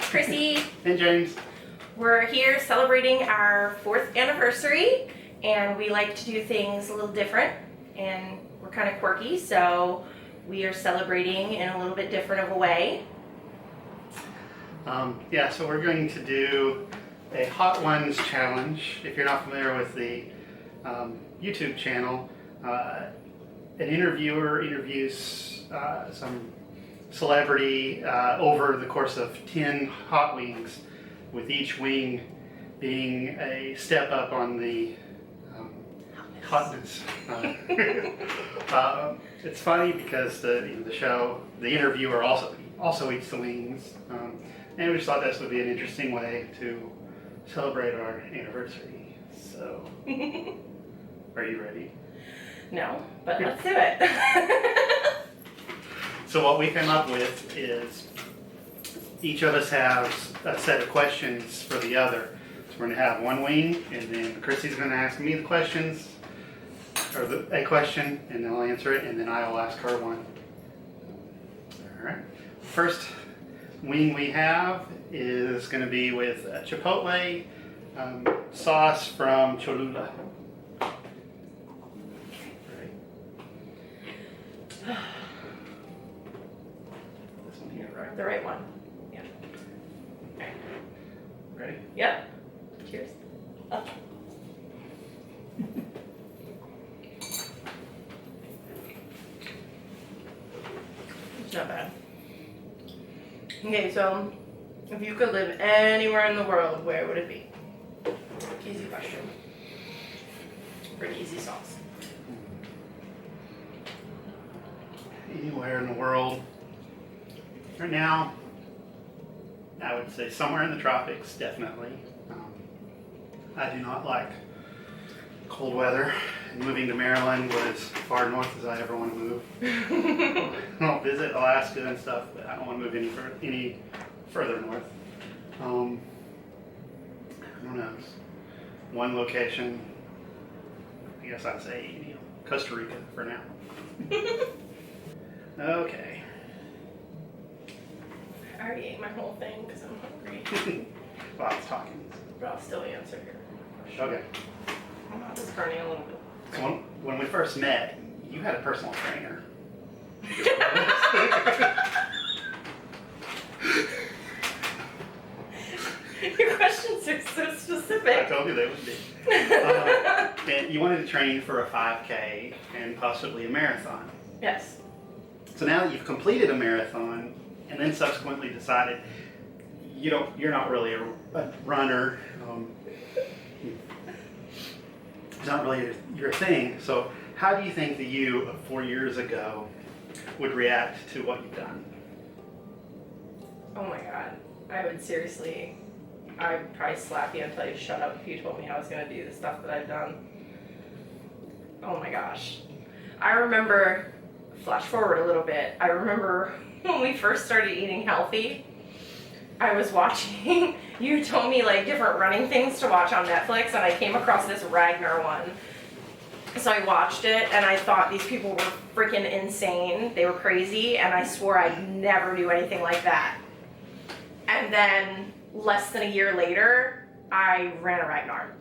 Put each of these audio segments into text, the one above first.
Chrissy. And James. We're here celebrating our 4th anniversary, and we like to do things a little different, and we're kind of quirky, so we are celebrating in a little bit different of a way. So we're going to do a Hot Ones challenge. If you're not familiar with the YouTube channel, an interviewer interviews some celebrity over the course of 10 hot wings, with each wing being a step up on the hotness. It's funny because the interviewer also eats the wings, and we just thought this would be an interesting way to celebrate our anniversary. So, are you ready? No, but let's do it. So what we came up with is each of us has a set of questions for the other. So we're going to have one wing, and then Chrissy's going to ask me the questions, or a question, and then I'll answer it, and then I'll ask her one. All right. First wing we have is going to be with a Chipotle sauce from Cholula. This one here, right? The right one. Yeah. Okay. Ready? Yep. Cheers. Oh. It's not bad. Okay, so if you could live anywhere in the world, where would it be? Easy question. Pretty easy sauce. Anywhere in the world. Right now, I would say somewhere in the tropics, definitely. I do not like cold weather. Moving to Maryland was as far north as I ever want to move. I'll visit Alaska and stuff, but I don't want to move any further north. Who knows? One location, I guess I'd say Costa Rica for now. Okay. I already ate my whole thing because I'm hungry. Well, I was talking. But I'll still answer your question. Okay. My mouth is burning a little bit. So when we first met, you had a personal trainer. Your questions are so I specific. told you they would be. And you wanted to train for a 5K and possibly a marathon. Yes. So now that you've completed a marathon and then subsequently decided you're not really a runner, it's not really your thing. So how do you think the you of 4 years ago would react to what you've done? Oh my god. I'd probably slap you and tell you to shut up if you told me I was going to do the stuff that I've done. Oh my gosh. I remember, flash forward a little bit, I remember when we first started eating healthy, I was watching, you told me like different running things to watch on Netflix, and I came across this Ragnar one. So I watched it, and I thought these people were freaking insane. They were crazy, and I swore I'd never do anything like that. And then, less than a year later, I ran a Ragnar.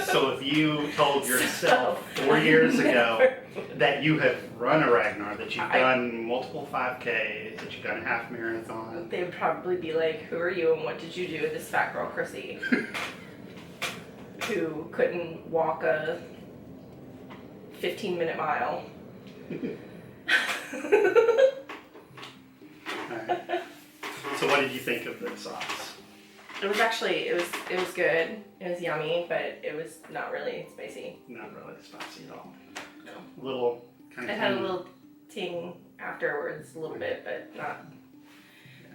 So if you told yourself 4 years ago that you have run a Ragnar, that you've done multiple 5Ks, that you've done a half marathon, they would probably be like, who are you and what did you do with this fat girl Chrissy? Who couldn't walk a 15-minute mile. Alright. So what did you think of the sauce? It was actually, it was good. It was yummy, but it was not really spicy. Not really spicy at all. No. A little kind of. It had a little ting afterwards, a little bit, but not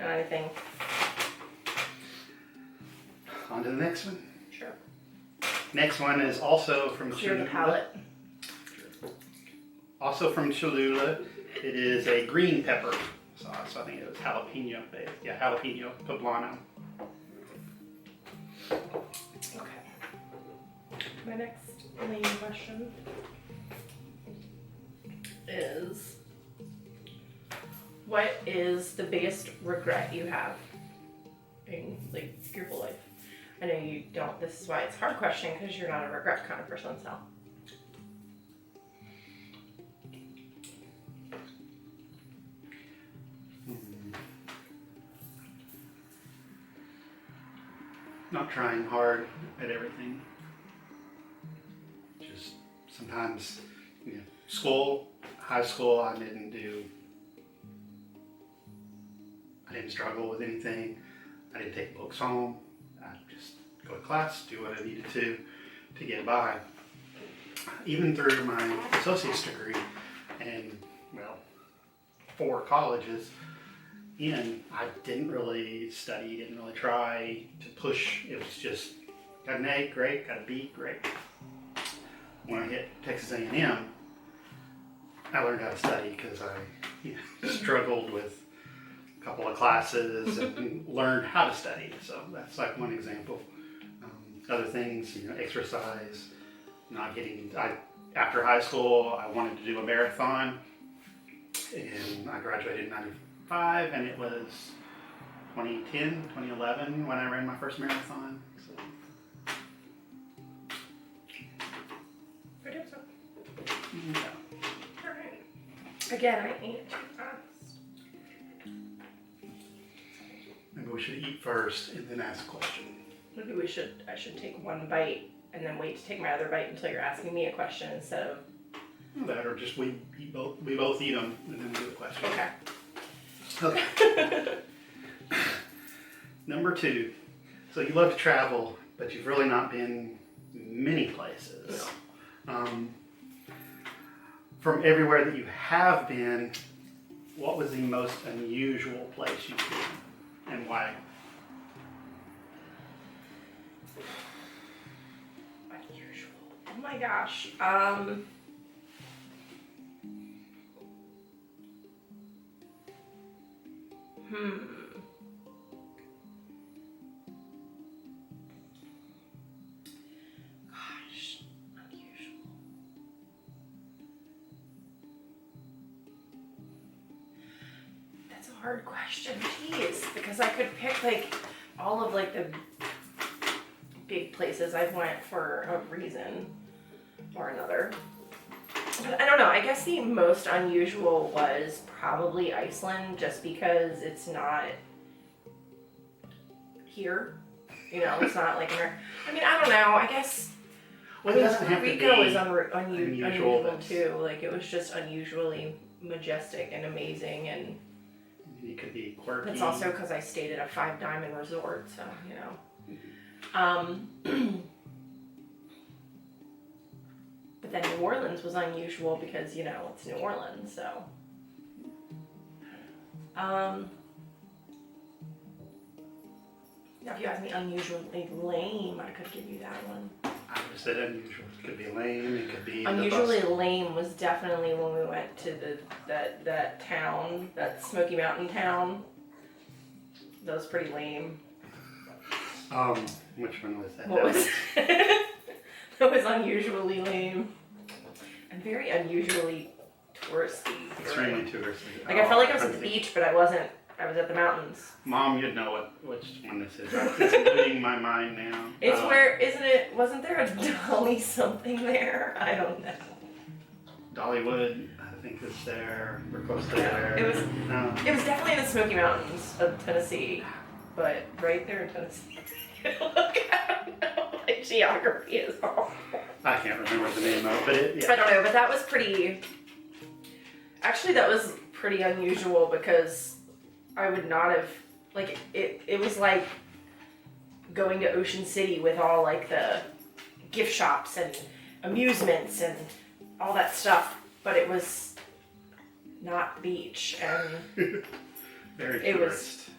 anything. On to the next one. Sure. Next one is also from Clear Cholula. the palate. Also from Cholula. It is a green pepper sauce. I think it was jalapeno based. Yeah, jalapeno poblano. Okay. My next main question is, What is the biggest regret you have in like your whole life? I know you don't. This is why it's a hard question because you're not a regret kind of person. So. Not trying hard at everything. Just sometimes, school, high school, I didn't struggle with anything. I didn't take books home. I just go to class, do what I needed to get by. Even through my associate's degree and, 4 colleges, I didn't really study, didn't really try to push. It was just, got an A, great, got a B, great. When I hit Texas A&M, I learned how to study because I struggled with a couple of classes and learned how to study. So that's like one example. Other things, exercise, after high school, I wanted to do a marathon, and I graduated in 95, and it was 2010, 2011 when I ran my first marathon. So. Good answer. Yeah. All right. Again, I ate too fast. Maybe we should eat first and then ask a question. Maybe I should take one bite and then wait to take my other bite until you're asking me a question instead of. That, or just we both eat them and then do the question. Okay. Okay. Number 2. So you love to travel, but you've really not been many places. No. From everywhere that you have been, what was the most unusual place you've been, and why? Unusual. Oh my gosh. Gosh, unusual. That's a hard question. Jeez, because I could pick like all of like the big places I went for a reason or another. But I don't know. I guess the most unusual was probably Iceland, just because it's not here. It's not like America. I mean, I don't know. I guess Well, it doesn't have to Rico be is unusual that's- too. Like it was just unusually majestic and amazing, and It could be quirky. it's also because I stayed at a 5-diamond resort, so But then New Orleans was unusual because it's New Orleans, so. Now if you ask me unusually lame, I could give you that one. I just said unusual. It could be lame. It could be Unusually lame was definitely when we went to that town, that Smoky Mountain town. That was pretty lame. Which one was that? What was that was unusually lame and very unusually touristy. Extremely touristy. Like I felt like I was at the beach, but I wasn't. I was at the mountains. Mom, you'd know which one this is. It's leaving my mind now. It's where, isn't it? Wasn't there a Dolly something there? I don't know. Dollywood, I think, is there. We're close to there. It was. No. It was definitely in the Smoky Mountains of Tennessee, but right there in Tennessee. Look, I don't know. My geography is awful. I can't remember the name of it, but I don't know, but that was pretty. Actually, that was pretty unusual because I would not have, like, it was like going to Ocean City with all like the gift shops and amusements and all that stuff, but it was not beach, and very it tourist.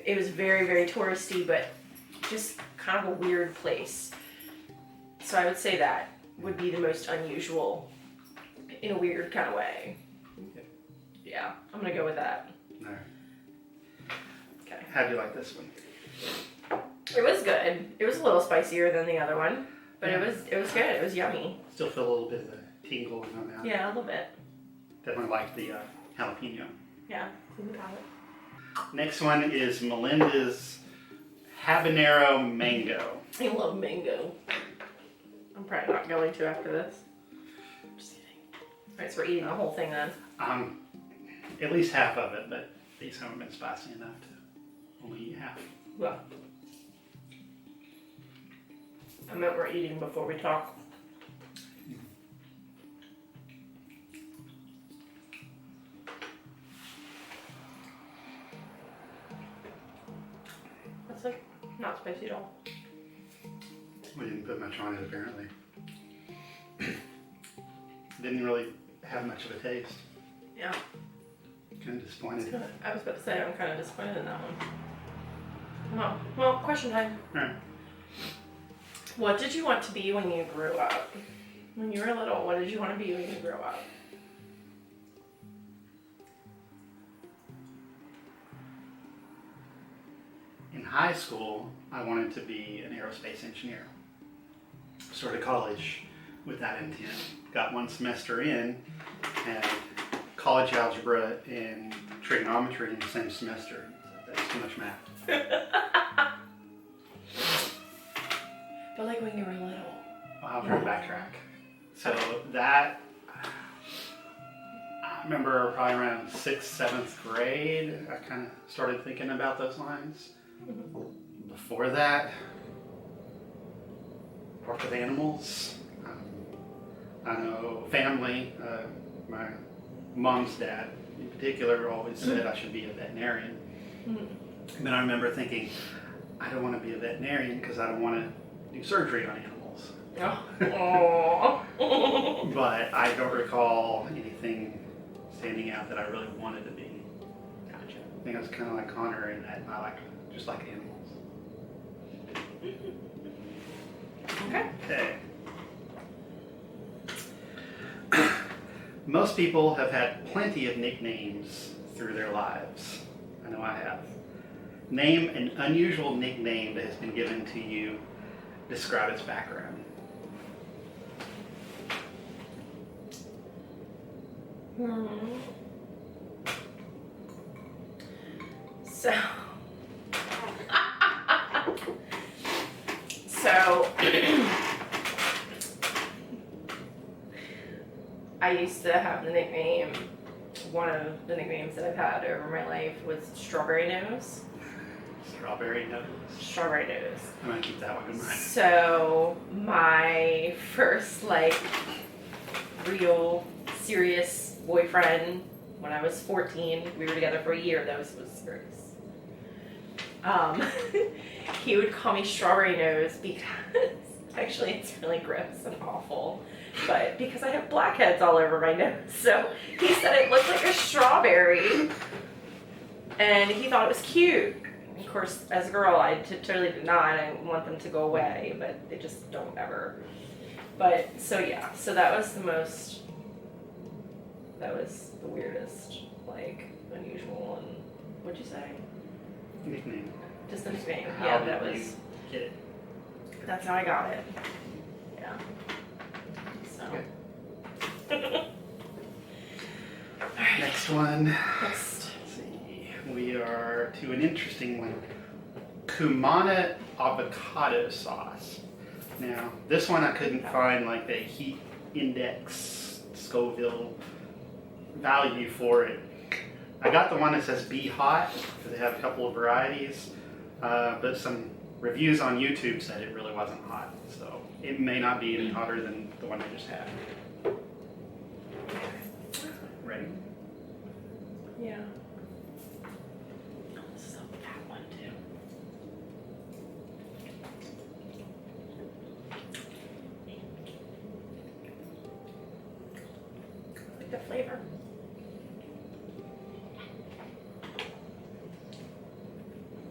it was very, very touristy, but just kind of a weird place. So I would say that would be the most unusual in a weird kind of way. Yeah, I'm gonna go with that. All right. Okay. How do you like this one? It was good. It was a little spicier than the other one, but it was good. It was yummy. Still feel a little bit of the tingle in my mouth. Yeah, a little bit. Definitely like the jalapeno. Yeah, You got it. Next one is Melinda's habanero mango. I love mango. I'm probably not going to after this. Just kidding. Alright, so we're eating the whole thing then. At least half of it, but these haven't been spicy enough to only eat half. Well, I meant we're eating before we talk. That's like not spicy at all. We didn't put much on it apparently. Didn't really have much of a taste. Yeah. Kind of disappointed. I was about to say I'm kind of disappointed in that one. Well, question time. Alright. What did you want to be when you grew up? When you were little, what did you want to be when you grew up? In high school, I wanted to be an aerospace engineer. Started college with that intent. Got one semester in, and college algebra and trigonometry in the same semester. That's too much math. But like when you were little. I'll try to backtrack. So that, I remember probably around 6th, 7th grade, I kind of started thinking about those lines. Before that, work with animals. I know family, my mom's dad in particular always said I should be a veterinarian. And then I remember thinking, I don't want to be a veterinarian because I don't want to do surgery on animals. Oh. But I don't recall anything standing out that I really wanted to be. Gotcha. I think I was kind of like Connor in that I just like animals. Okay. Most people have had plenty of nicknames through their lives. I know I have. Name an unusual nickname that has been given to you. Describe its background. So I used to have the nickname, one of the nicknames that I've had over my life was Strawberry Nose. Strawberry nose. Strawberry Nose. I'm gonna keep that one in mind. So my first real serious boyfriend when I was 14, we were together for a year, that was serious. He would call me Strawberry Nose because, actually it's really gross and awful, but because I have blackheads all over my nose. So he said it looked like a strawberry and he thought it was cute. Of course, as a girl, I totally did not. I want them to go away, but they just don't ever. But, so yeah, so that was the weirdest, unusual one. What'd you say? Nickname. Just a nickname. How Yeah, did that you was, get it? that's how I got it. Yeah. So. Okay. Next one. Next. Let's see. We are to an interesting one. Kumana avocado sauce. Now, this one I couldn't find the heat index Scoville value for it. I got the one that says be hot because they have a couple of varieties, but some reviews on YouTube said it really wasn't hot, so it may not be any hotter than the one I just had. Ready? Yeah. Oh, this is a fat one too. I like the flavor.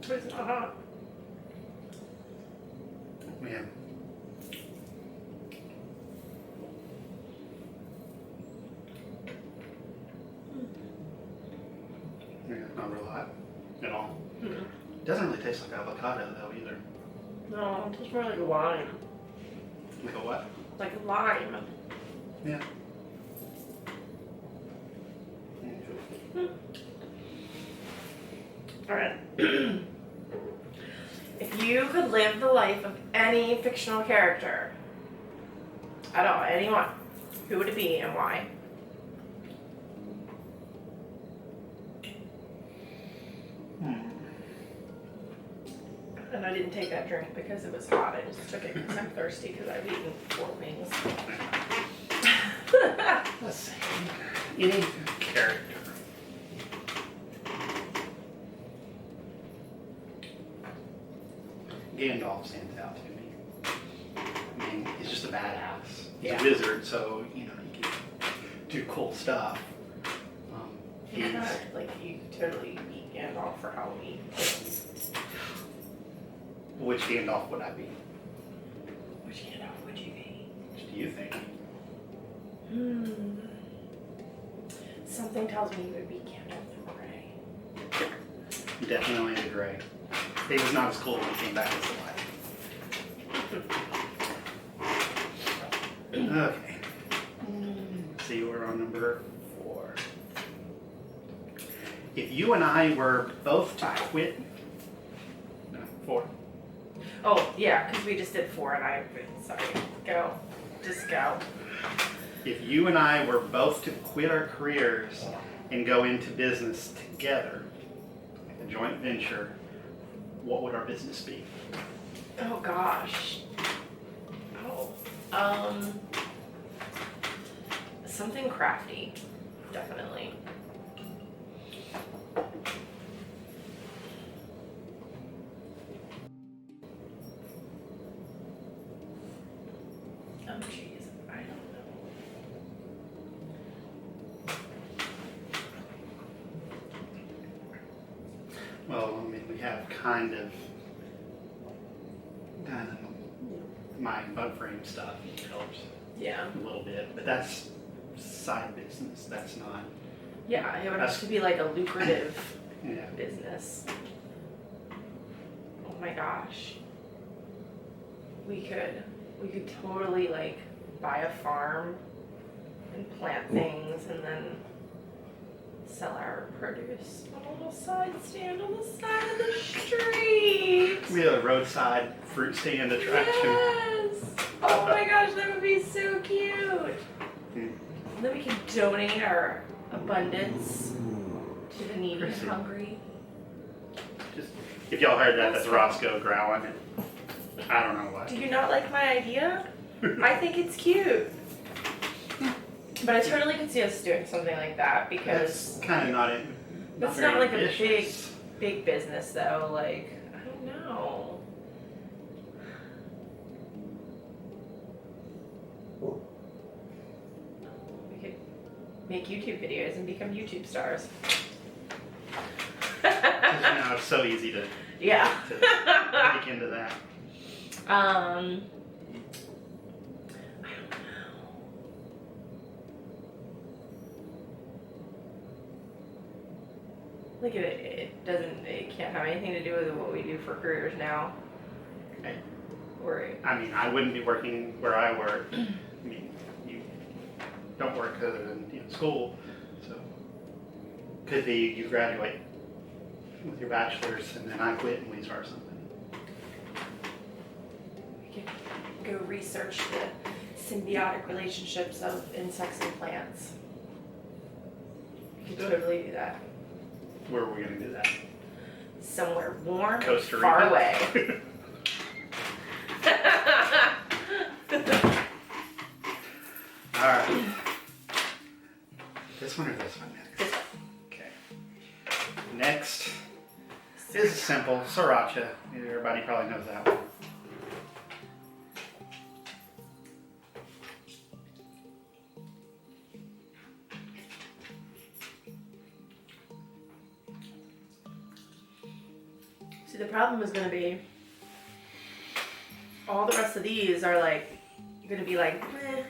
But it's not hot. Man. Yeah, not real hot at all. Mm-hmm. Doesn't really taste like avocado though either. No, it tastes more like lime. Like a what? Like lime. Yeah. Alright. If you could live the life of any fictional character, at all, anyone, who would it be and why? And I didn't take that drink because it was hot. I just took it because I'm thirsty because I've eaten 4 wings. Let's see. Any character. Gandalf stands out to me. I mean, he's just a badass. He's Yeah. a wizard, so you know he can do cool stuff. He's Like, you totally eat Gandalf for Halloween. which Gandalf would I be? Which Gandalf would you be? Which do you think? Something tells me you would be Gandalf the Grey. Definitely the Grey. He was not as cool when he came back as the Light. Okay. See, we're on number 4. If you and I were both to quit, no, 4. Oh, yeah, because we just did 4 and sorry. Go. Just go. If you and I were both to quit our careers and go into business together, like a joint venture, what would our business be? Oh, gosh. Oh. Something crafty. Definitely. Oh, jeez. I don't know. Well, I mean, we have kind of done my bug frame stuff helps Yeah. a little bit, but that's side business. That's not. Yeah, it would have to be like a lucrative Yeah. business. Oh my gosh. We could totally like buy a farm and plant things and then sell our produce on a little side stand on the side of the street. We have a roadside fruit stand attraction. Yes. Oh my gosh, that would be so cute. Hmm. And then we can donate our abundance to the needy and Chrissy. hungry. Just if y'all heard that, that's Roscoe growling. I don't know why. Do you not like my idea? I think it's cute. But I totally could see us doing something like that because That's kind of not it. it's very not like ambitious. a big business though. Like, I don't know. We could make YouTube videos and become YouTube stars. 'Cause, you know, it's so easy to Yeah. break into that. I don't know. Like it can't have anything to do with what we do for careers now. Okay. Or I mean, I wouldn't be working where I work. I mean, you don't work other than school, so could be you graduate with your bachelor's and then I quit and we start something. we could go research the symbiotic relationships of insects and plants. We could totally do that. Where are we going to do that? Somewhere warm, Costa Rica. far away. All right. This one or this one next? This one. Okay. Next is simple sriracha. Everybody probably knows that one. See, the problem is going to be all the rest of these are like going to be like, meh.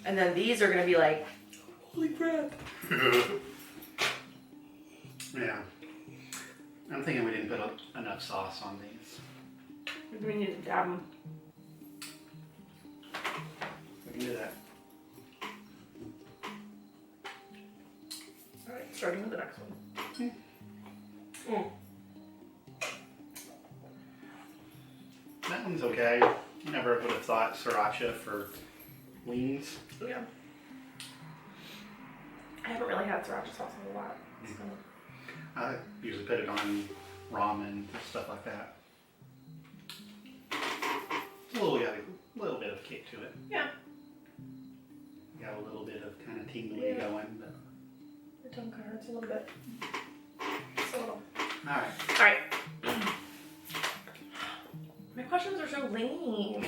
And then these are going to be like, holy crap. Yeah. I'm thinking we didn't put enough sauce on these. We need to dab them. We can do that. All right, starting with the next one. That one's okay. Never would have thought sriracha for wings. Yeah. I haven't really had sriracha sauce a lot. So. I usually put it on ramen, stuff like that. It's got a little bit of kick to it. Yeah. Got a little bit of kind of tingly going. But... My tongue kind of hurts a little bit. Just a little. Alright. Alright. My questions are so lame.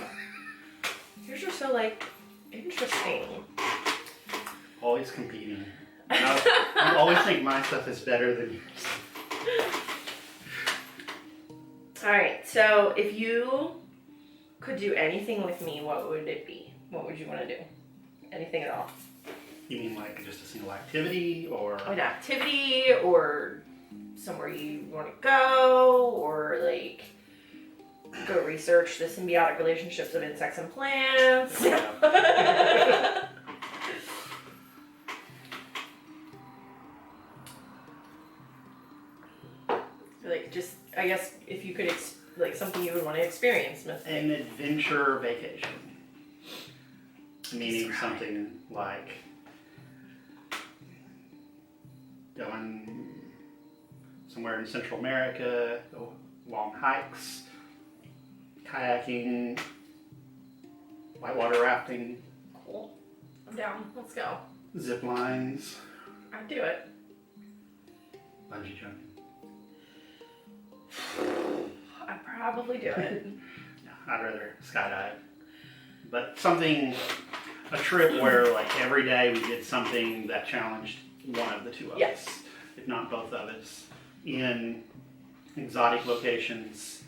Yours are so, like, interesting. Always competing. I always think my stuff is better than yours. Alright, so if you could do anything with me, what would it be? What would you want to do? Anything at all? You mean like just a single activity or? An activity or somewhere you want to go or like go research the symbiotic relationships of insects and plants. Like just, I guess if you could, like something you would want to experience. An adventure vacation. Meaning something like going somewhere in Central America, go long hikes, kayaking, whitewater rafting. Cool. I'm down. Let's go. Zip lines. I'd do it. Bungee jumping. I'd probably do it. No, I'd rather skydive. But something, a trip where like every day we did something that challenged one of the two of Yes. us, if not both of us, in exotic locations.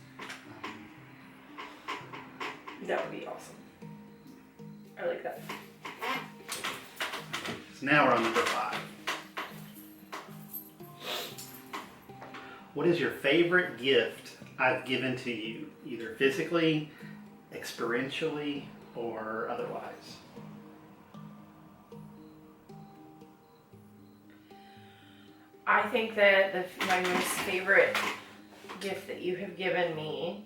That would be awesome. I like that. So now we're on number 5. What is your favorite gift I've given to you, either physically, experientially, or otherwise? I think that my most favorite gift that you have given me,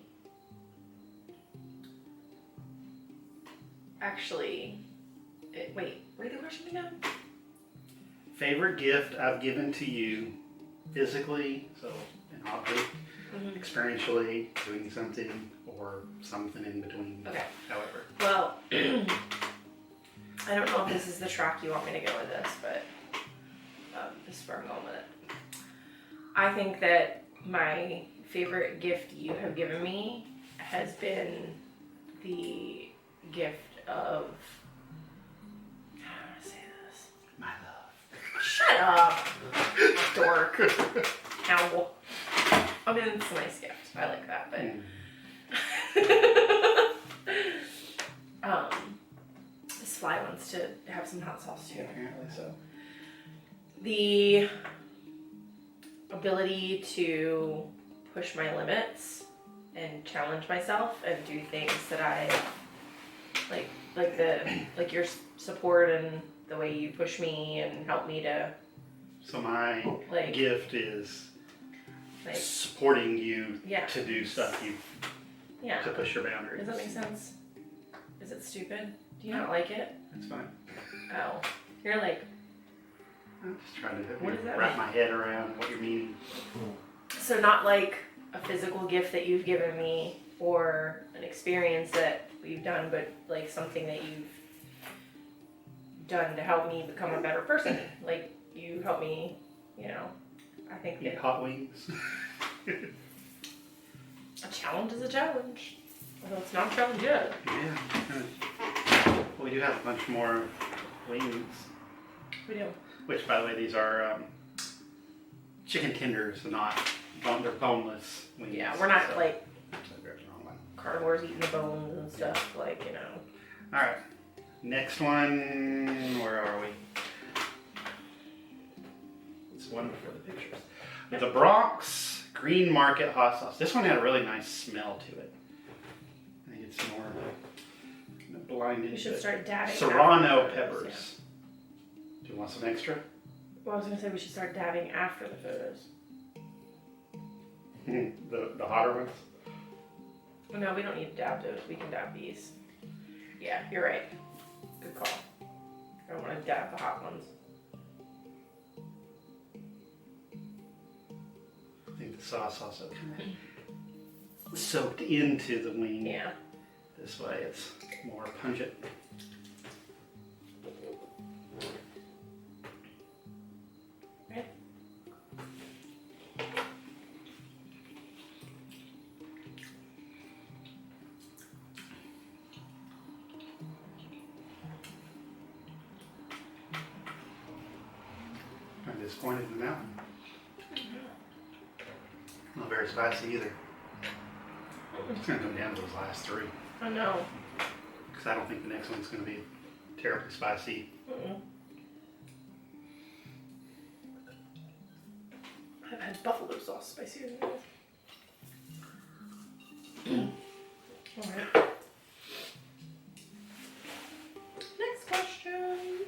actually, wait, read the question again? Favorite gift I've given to you, physically, so an object, experientially, doing something, or something in between. Okay. However. Well, I don't know if this is the track you want me to go with this, but this is where I'm going with it. I think that my favorite gift you have given me has been the gift of, how do I say this? My love. Shut up, dork. Ow. I mean, it's a nice gift. I like that, but this fly wants to have some hot sauce too. Apparently so. The ability to push my limits and challenge myself and do things that I like your support and the way you push me and help me to. So my like, gift is like, supporting you yeah. to do stuff Yeah. to push your boundaries. Does that make sense? Is it stupid? Do you not like it? That's fine. Oh. You're like, I'm just trying to What does that wrap mean? my head around what you're meaning. so not like a physical gift that you've given me or an experience that we've done, but like something that you've done to help me become a better person. Like you help me, I think Eat that hot wings. a challenge is a challenge. Although it's not a challenge yet. Yeah. Well, we do have a bunch more wings. We do. Which, by the way, these are chicken tenders, they're boneless wings. Yeah, we're not so- like There's the wrong one. carnivores eating the bones and stuff, like, All right. Next one, where are we? It's one before the pictures. The Bronx Green Market Hot Sauce. This one had a really nice smell to it. I think it's more blinded. You should but start dabbing. Serrano after the photos, peppers. Do you want some extra? yeah. Well, I was gonna say we should start dabbing after the photos. The hotter ones? No, we don't need to dab those. We can dab these. Yeah, you're right. Good call. I don't want to dab the hot ones. I think the sauce also kind of soaked into the wing. Yeah. This way it's more pungent. Right. I'm disappointed in that one. Not very spicy either. It's going to come down to those last three. I know. Because I don't think the next one's going to be terribly spicy. Mm-mm. I've had buffalo sauce spicier than this. Alright. Next question.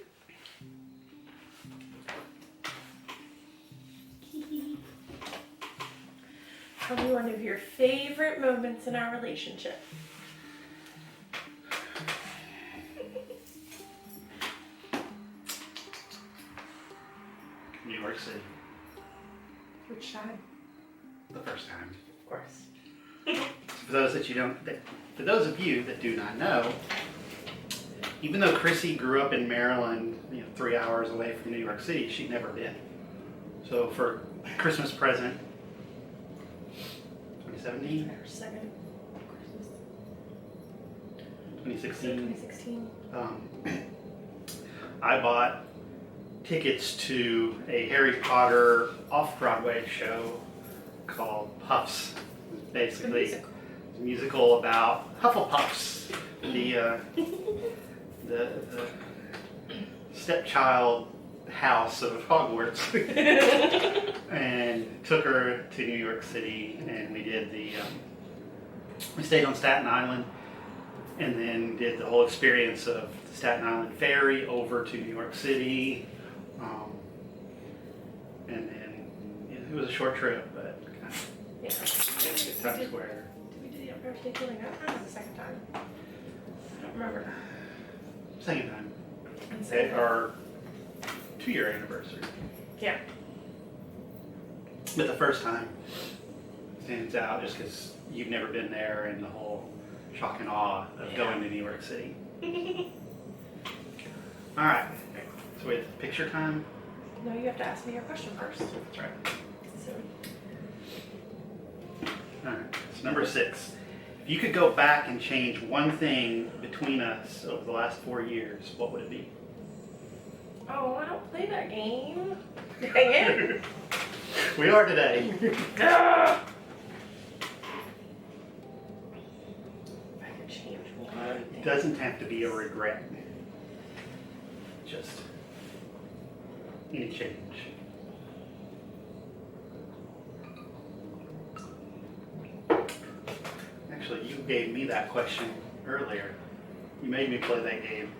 Tell me one of your favorite moments in our relationship. New York City. Which time? The first time. Of course. For those for those of you that do not know, even though Chrissy grew up in Maryland, 3 hours away from New York City, she'd never been. So for Christmas present, 2017, Our second Christmas. 2016, 2016. I bought tickets to a Harry Potter off-Broadway show called Puffs. Basically, it's a musical about Hufflepuffs, the stepchild house of Hogwarts, and took her to New York City, and we did we stayed on Staten Island, and then did the whole experience of the Staten Island ferry over to New York City, and then it was a short trip, but kind of good Times Square. Did we do the Empire State Building? I don't remember the second time. I don't remember. Second time. And At our 2-year anniversary. Yeah. But the first time stands out just because you've never been there and the whole shock and awe of going to New York City. All right. So we have picture time. No, you have to ask me your question first. That's right. So, All right. So number 6. If you could go back and change one thing between us over the last 4 years, what would it be? oh, I don't play that game. Dang it. We are today. Ah! If I could change one It thing. doesn't have to be a regret. Just any change. Actually, you gave me that question earlier. You made me play that game.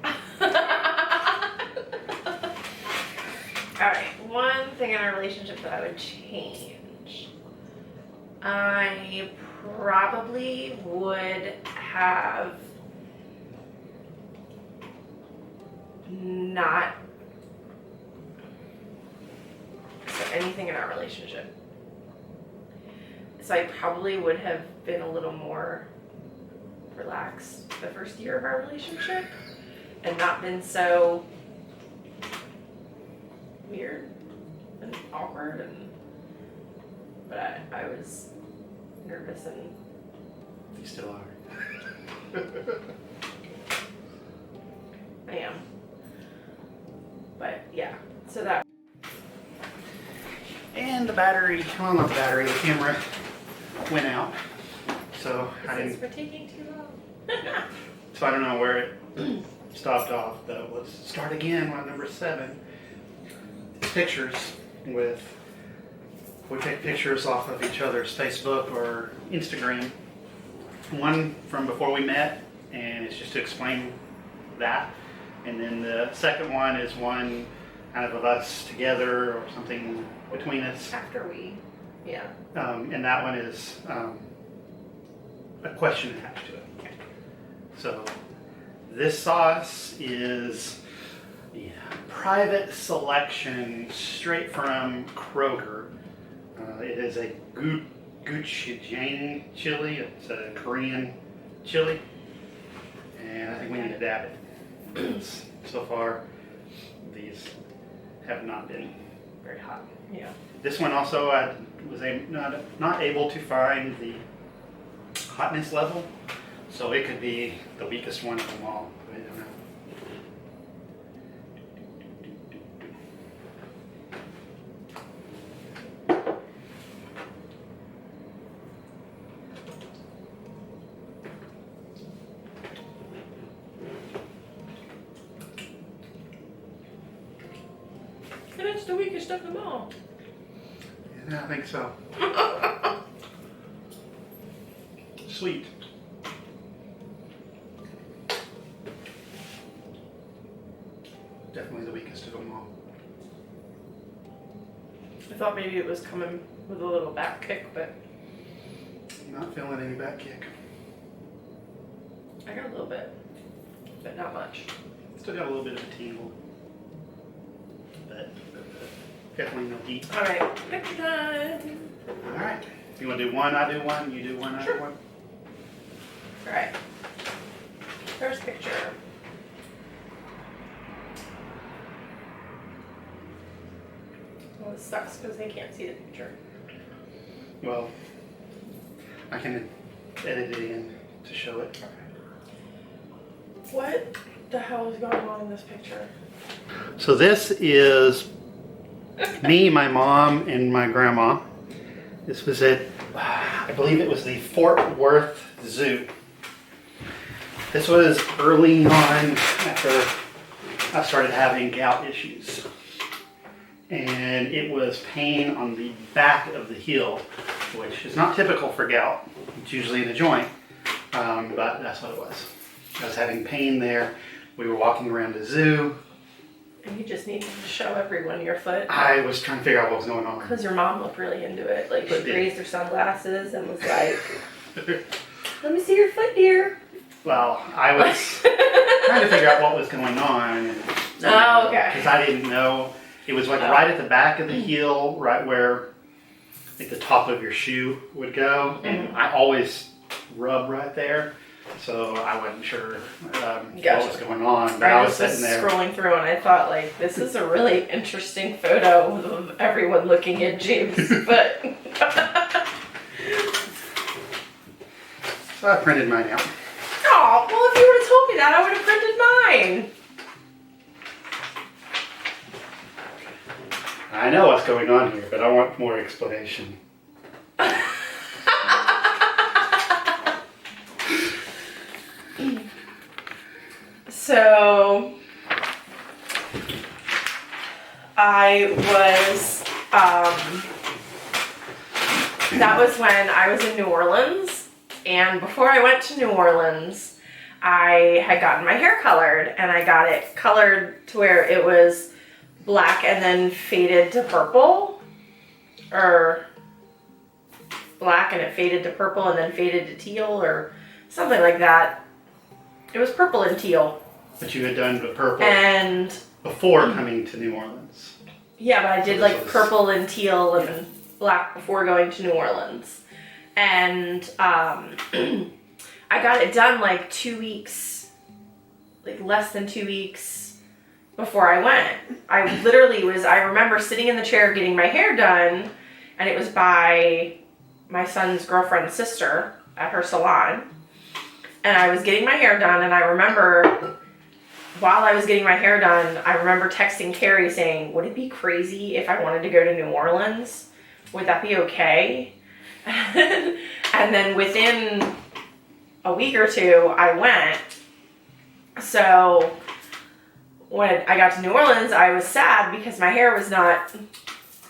Alright, one thing in our relationship that I would change. I probably would have not so anything in our relationship. So I probably would have been a little more relaxed the first year of our relationship and not been so weird and awkward, but I was nervous and You still are. I am. But yeah, so that. And the battery, well, not the battery, the camera went out. So I This is didn't, for taking too long. so I don't know where it stopped off, though. Let's start again on number 7. Pictures we take pictures off of each other's Facebook or Instagram. One from before we met, and it's just to explain that. And then the second one is one kind of us together or something between us. After we, yeah. And that one is a question attached to it. So this sauce is private selection straight from Kroger. It is a gochujang chili. It's a Korean chili, and I think we need to dab it. So far, these have not been very hot. Yeah. This one also, I was not able to find the hotness level, so it could be the weakest one of them all. I don't know. And it's the weakest of them all. Yeah, I think so. Sweet. Definitely the weakest of them all. I thought maybe it was coming with a little back kick, but Not feeling any back kick. I got a little bit, but not much. Still got a little bit of a tingle. But definitely no heat. All right, picture time. All right. You want to do one, I do one, you do one, I do one? All right. First picture. Well, this sucks because they can't see the picture. Well, I can edit it in to show it. What the hell is going on in this picture? So this is me, my mom, and my grandma. This was at, I believe it was the Fort Worth Zoo. This was early on after I started having gout issues. And it was pain on the back of the heel, which is not typical for gout. It's usually in a joint, but that's what it was. I was having pain there. We were walking around the zoo. And you just need to show everyone your foot. I was trying to figure out what was going on. Because your mom looked really into it. Like, But she did. raised her sunglasses and was like, let me see your foot, dear. Well, I was trying to figure out what was going on. Oh, okay. Because I didn't know. It was like right at the back of the heel, right where like the top of your shoe would go. And I always rub right there. So I wasn't sure what was going on. But I was sitting there. Scrolling through and I thought, like, this is a really interesting photo of everyone looking at James' foot. So I printed mine out. Oh, well, if you would have told me that, I would have printed mine. I know what's going on here, but I want more explanation. So, I was, that was when I was in New Orleans, and before I went to New Orleans, I had gotten my hair colored, and I got it colored to where it was black and then faded to purple, or black and it faded to purple and then faded to teal, or something like that. It was purple and teal. But you had done the purple And before coming to New Orleans. yeah, but I did So like this was- purple and teal and black before going to New Orleans. And I got it done like 2 weeks, like less than 2 weeks before I went. I literally was, I remember sitting in the chair getting my hair done, and it was by my son's girlfriend's sister at her salon. And I was getting my hair done, and I remember while I was getting my hair done, I remember texting Carrie saying, would it be crazy if I wanted to go to New Orleans? Would that be okay? And then within a week or two, I went. So when I got to New Orleans, I was sad because my hair was not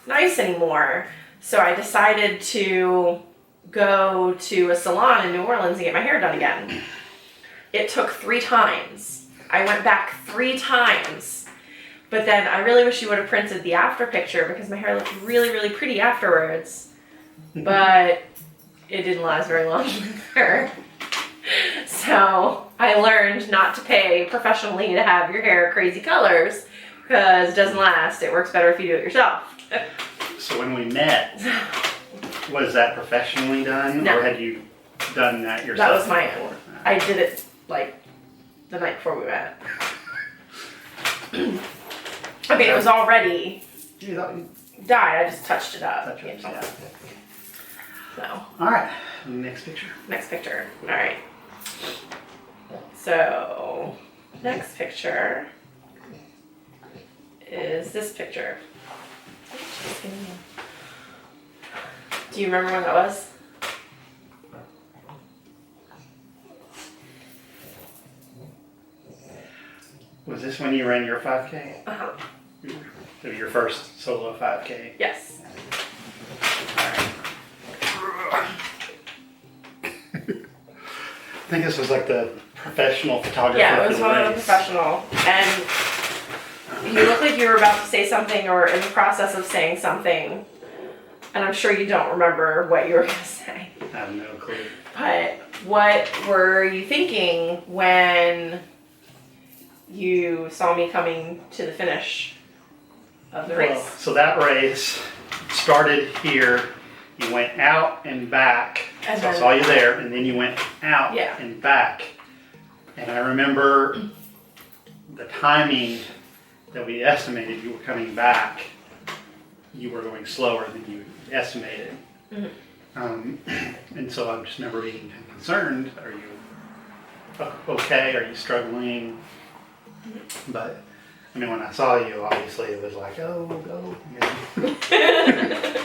nice anymore. So I decided to go to a salon in New Orleans and get my hair done again. It took 3 times. I went back 3 times. But then I really wish you would have printed the after picture because my hair looked really, really pretty afterwards. But it didn't last very long either. So I learned not to pay professionally to have your hair crazy colors because it doesn't last. It works better if you do it yourself. So when we met, was that professionally done? No. Or had you done that yourself? That was my own. before? I did it like the night before we met. I mean, it was already dyed. I just touched it up. Touch you ups, know. yeah. So, All right, next picture. next picture. All right. So, next picture is this picture. Do you remember when that was? Was this when you ran your 5K? Uh-huh. Your first solo 5K? Yes. I think this was like the professional photographer. Yeah, it for was the one of the race. professional. And you look like you were about to say something or in the process of saying something. And I'm sure you don't remember what you were going to say. I have no clue. But what were you thinking when you saw me coming to the finish of the race? Well, so that race started here. You went out and back. And So I then- saw you there, and then you went out Yeah. and back. And I remember the timing that we estimated you were coming back. You were going slower than you estimated. And so I just remember being concerned. Are you okay? Are you struggling? But I mean, when I saw you, obviously it was like, oh, go. Yeah.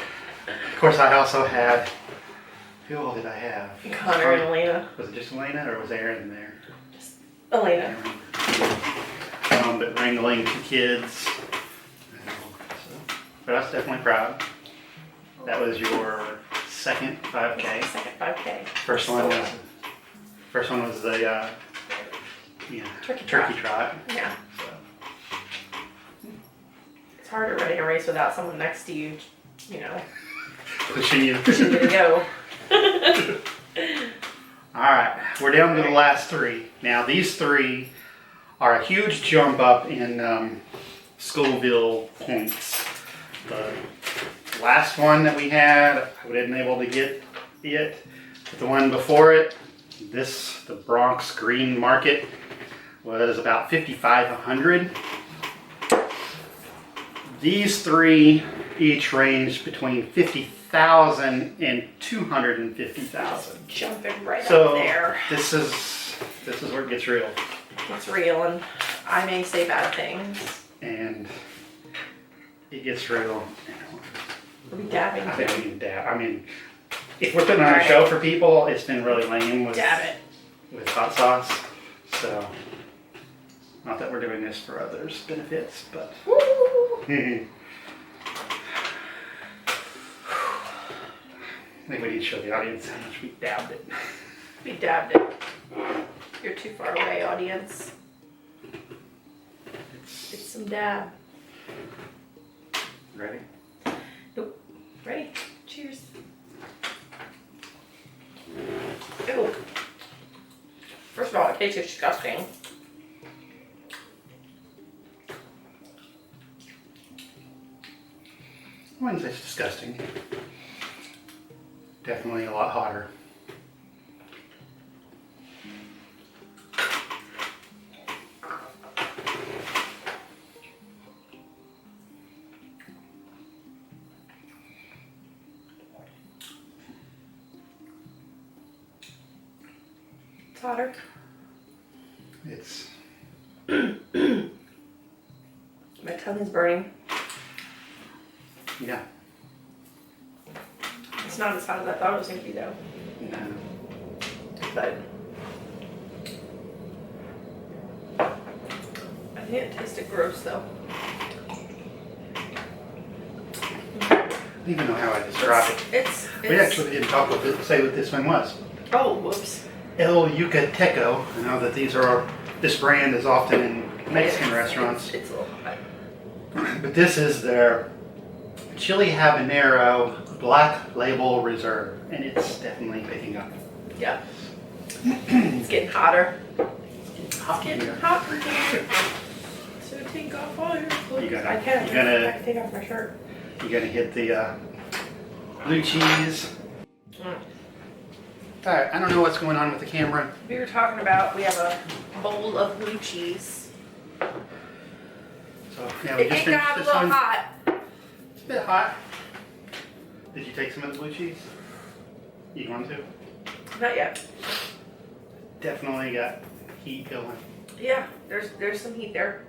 Of course, I also had, who all did I have? Connor and Elena. Was it just Elena or was Aaron there? Elena. But wrangling the kids. But I was definitely proud. That was your second 5K. Second 5K. First one was the Turkey trot. Yeah. So, It's harder running a race without someone next to you, you know, pushing you. pushing you to go. All right, we're down to the last three. Now these three are a huge jump up in Scoville points. The last one that we had, I wasn't able to get it. But the one before it, the Bronx Green Market, was about 5,500. These three each ranged between 50,000 and 250,000. Jumping right So up there. this is where it gets real. It's real, and I may say bad things. And it gets real. Are we dabbing I think too? we can dab. I mean, if we're putting on a show for people, it's been really lame with Dab it. hot sauce. So, not that we're doing this for others' benefits, but. Woo! I think we need to show the audience how much we dabbed it. We dabbed it. You're too far away, audience. It's some dab. Ready? Nope. Ready? Cheers. Ew. First of all, it tastes disgusting. I wouldn't say it's disgusting. Definitely a lot hotter. It's hotter. It's My tongue is burning. yeah. It's not as hot as I thought it was going to be, though. No. But I think it tasted gross, though. I don't even know how I describe it. It's We actually didn't say what this one was. Oh, whoops. El Yucateco. I know that this brand is often in Mexican restaurants. It's a little hot. But this is their Chili Habanero Black Label Reserve. and it's definitely picking up. Yeah. It's getting hotter. Hot It's getting here. hot in here. So take off all your clothes. You gotta- I can. you gotta- I can take off my shirt. You're gonna hit the blue cheese. Mm. All right, I don't know what's going on with the camera. We were talking about, we have a bowl of blue cheese. So yeah, we It just got finished a this little one. hot. It's a bit hot. Did you take some of the blue cheese? You want to? Not yet. Definitely got heat going. Yeah, there's some heat there.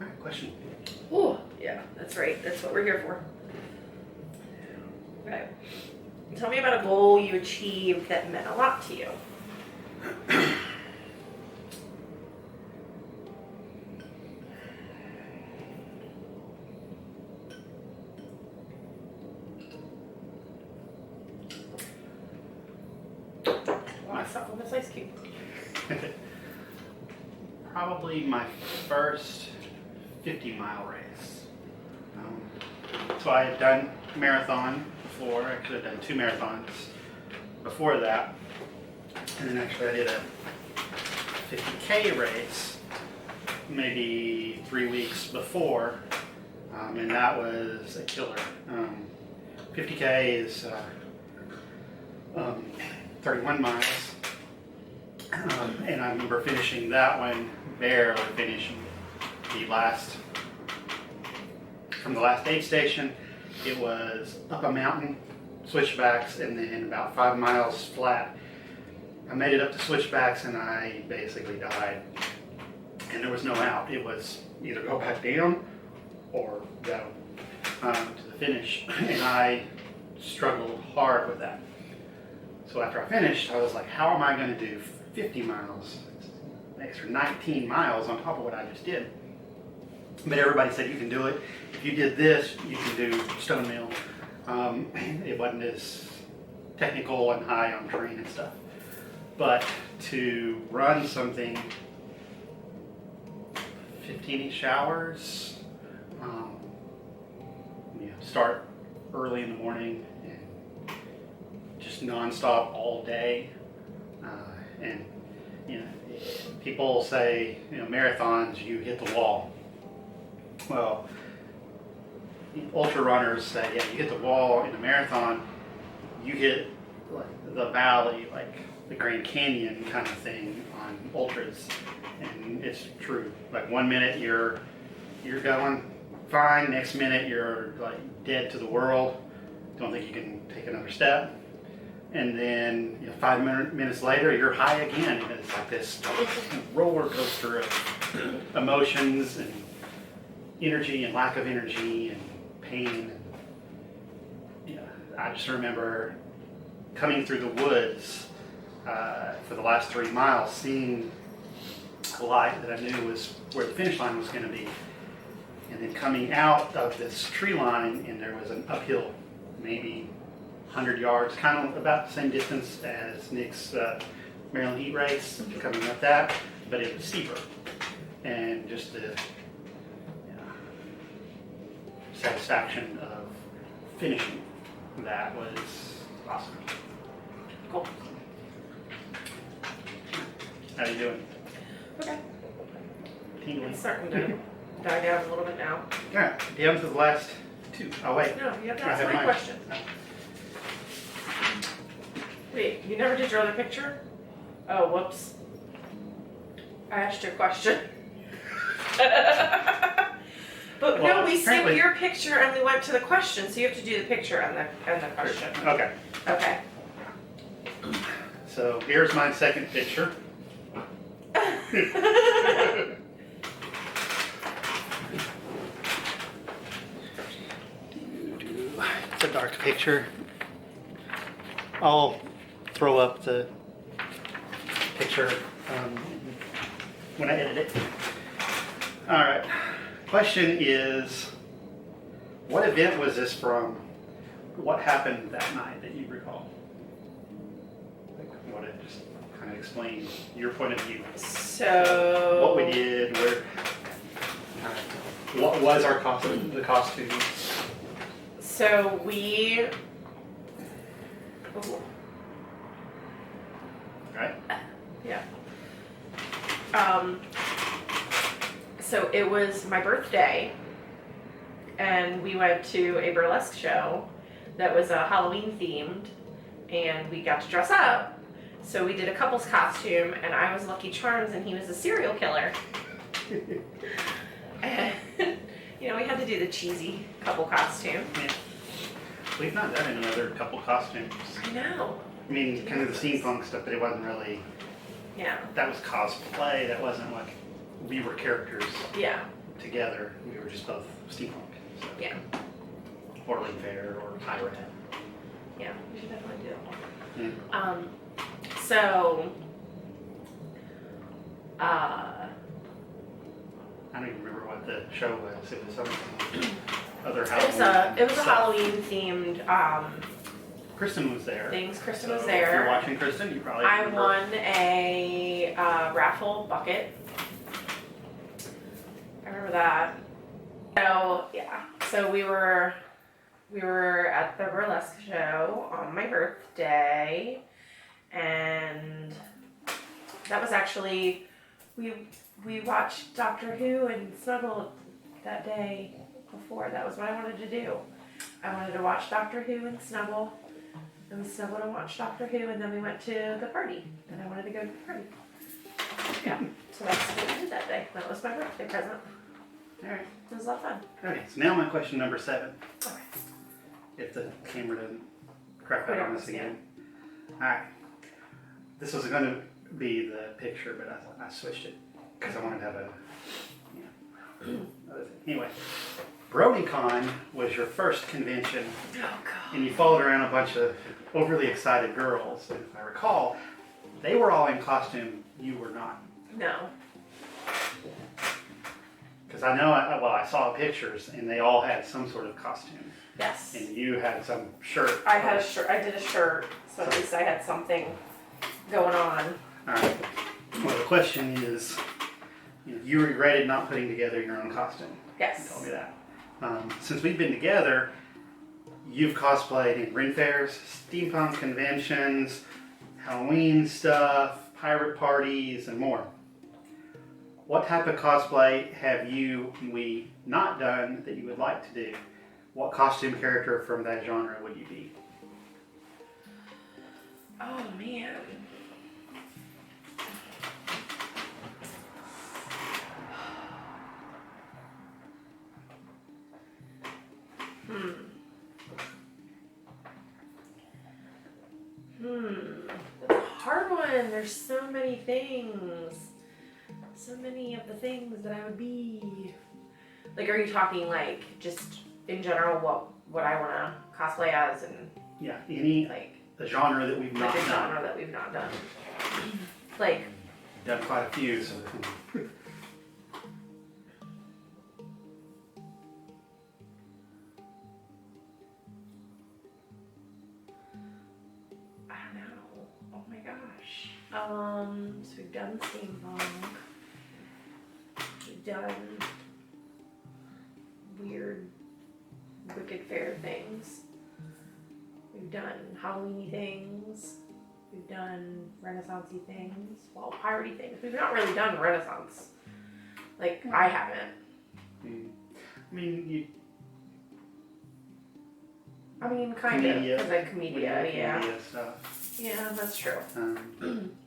All right, question. Ooh, yeah, that's right. That's what we're here for. Okay. Tell me about a goal you achieved that meant a lot to you. Myself on this ice cube. Probably my first 50-mile race. So I had done marathon before. Actually, I'd done 2 marathons before that. And then actually I did a 50K race maybe 3 weeks before. And that was a killer. 50K is 31 miles. And I remember finishing that one, barely finishing the last, from the last aid station. It was up a mountain, switchbacks, and then about 5 miles flat. I made it up to switchbacks and I basically died. And there was no out. It was either go back down or go to the finish. And I struggled hard with that. So after I finished, I was like, how am I going to do 50 miles, an extra 19 miles on top of what I just did? But everybody said you can do it. If you did this, you can do Stone Mill. It wasn't as technical and high on terrain and stuff. But to run something 15-ish hours, start early in the morning and just nonstop all day. And people say, marathons, you hit the wall. Well, ultra runners say, yeah, you hit the wall in a marathon, you hit like the valley, like the Grand Canyon kind of thing on ultras. And it's true. Like 1 minute you're going fine, next minute you're like dead to the world. Don't think you can take another step. And then 5 minutes later, you're high again. And it's like this roller coaster of emotions and energy and lack of energy and pain. I just remember coming through the woods for the last 3 miles, seeing a light that I knew was where the finish line was going to be. And then coming out of this tree line, and there was an uphill, maybe 100 yards, kind of about the same distance as Nick's Maryland Heat race, coming up that, but it was steeper. And just the satisfaction of finishing that was awesome. Cool. How you doing? Okay. Tingling. It's starting to die down a little bit now. All right, down to the last 2. Oh, wait. No, you have to I ask have my mine. question. Wait, you never did your other picture? Oh, whoops. I asked your question. But Well, no, we skipped apparently- your picture and we went to the question, so you have to do the picture and the question. Okay, Okay. so here's my second picture. It's a dark picture. I'll throw up the picture when I edit it. All right. Question is, what event was this from? What happened that night that you recall? Like, you want to just kind of explain your point of view? So. What we did, where. What was our costume? The costume? So we. Ooh, Right. yeah. So it was my birthday, and we went to a burlesque show that was Halloween themed, and we got to dress up. So we did a couple's costume, and I was Lucky Charms, and he was a serial killer. And we had to do the cheesy couple costume. Yeah. We've not done any other couple costumes. I know. I mean, kind of the steampunk stuff, but it wasn't really. Yeah. That was cosplay. That wasn't like we were characters Yeah. together. We were just both steampunk. So. Yeah. Or Link Fair or pirate. Yeah. We should definitely do that one. Yeah. So. I don't even remember what the show was. It was something other It Halloween. was a Halloween themed Kristen was there. things. Kristen So was If there. you're watching Kristen, you probably I remember. won a raffle bucket. I remember that. So yeah. So we were at the burlesque show on my birthday, and that was actually we watched Doctor Who and snuggled that day before. That was what I wanted to do. I wanted to watch Doctor Who and snuggle. And we snuggled and watched Doctor Who, and then we went to the party. And I wanted to go to the party. Yeah, so that's what we did that day. That was my birthday present. Alright. It was a lot of fun. Okay, so now my question number 7. Okay. If the camera doesn't crap Put out it on us on, again. Alright. This was going to be the picture, but I switched it because I wanted to have a other thing. Anyway, BrodyCon was your first convention, Oh, God. and you followed around a bunch of overly excited girls. And if I recall, they were all in costume. You were not. No. Because I know, I saw pictures, and they all had some sort of costume. Yes. And you had some shirt. I had a shirt. I did a shirt, so at least I had something going on. Alright. Well, the question is, you regretted not putting together your own costume. You Yes. told me that. Since we've been together, you've cosplayed in Ren fairs, steampunk conventions, Halloween stuff, pirate parties, and more. What type of cosplay have we not done that you would like to do? What costume character from that genre would you be? Oh, man. That's a hard one. There's so many things. So many of the things that I would be. Like, are you talking like just in general what I want to cosplay as, and Yeah, any like the genre that we've not a done. genre that we've not done? Like, Done quite a few, so I don't know. Oh my gosh. So we've done steampunk. We've done weird, wicked fair things. We've done Halloween things. We've done Renaissance-y things. Well, piratey things. We've not really done Renaissance. Like, I haven't. I mean, I mean, kind of, Comedia. because I comedia, yeah. Media stuff. Yeah, that's true.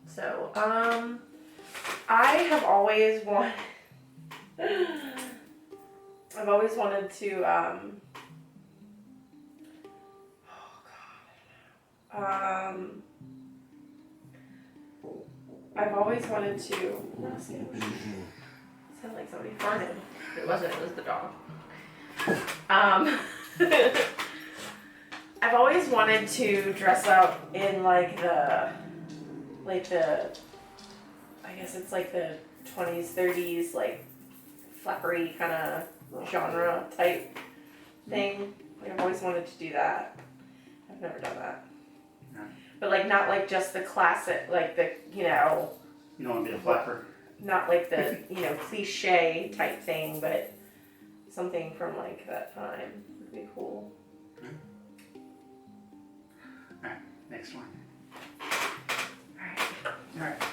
So, I have always wanted, I've always wanted to, I've always wanted to, sounded like somebody farted. It wasn't, it was the dog. I've always wanted to dress up in like the, I guess it's like the 20s, 30s, like flappery kind of genre type thing. Like, I've always wanted to do that. I've never done that. Yeah. But like not like just the classic, like the, You don't want to be a flapper. Not like the, cliche type thing, but something from like that time would be cool. Alright, next one. Alright. Alright.